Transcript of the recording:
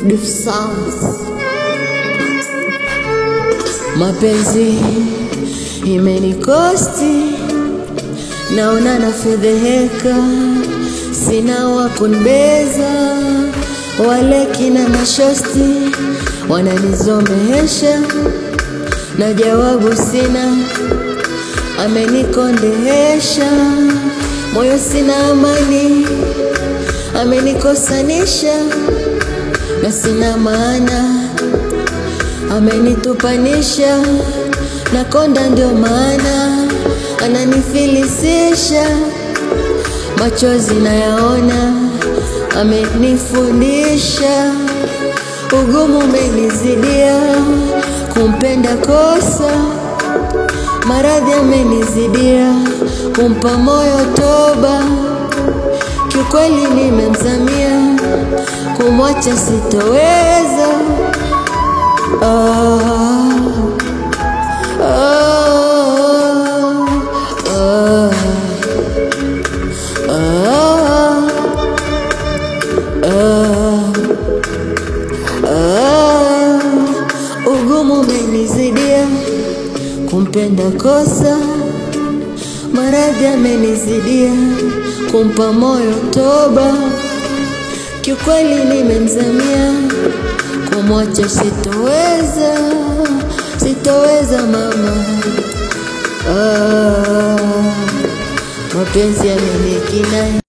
Diff sounds. Mapenzi imenikosti, naona nafedheheka, sina wa kunibeza, wale kina mashosti wananizomehesha, na jawabu sina, amenikondehesha, moyo sina amani, amenikosanisha, na sina maana, amenitupanisha, na konda ndio maana ananifilisisha, machozi nayaona, amenifundisha, ugumu umenizidia, kumpenda kosa, maradhi amenizidia, kumpa moyo toba, kiukweli nimemzamia, kumwacha sitoweza. Ugumu umenizidia, kumpenda kosa, maradhi amenizidia, kumpa moyo toba, kiukweli nimemzamia, kumwacha sitoweza, sitoweza mama. Mapenzi yamenikina.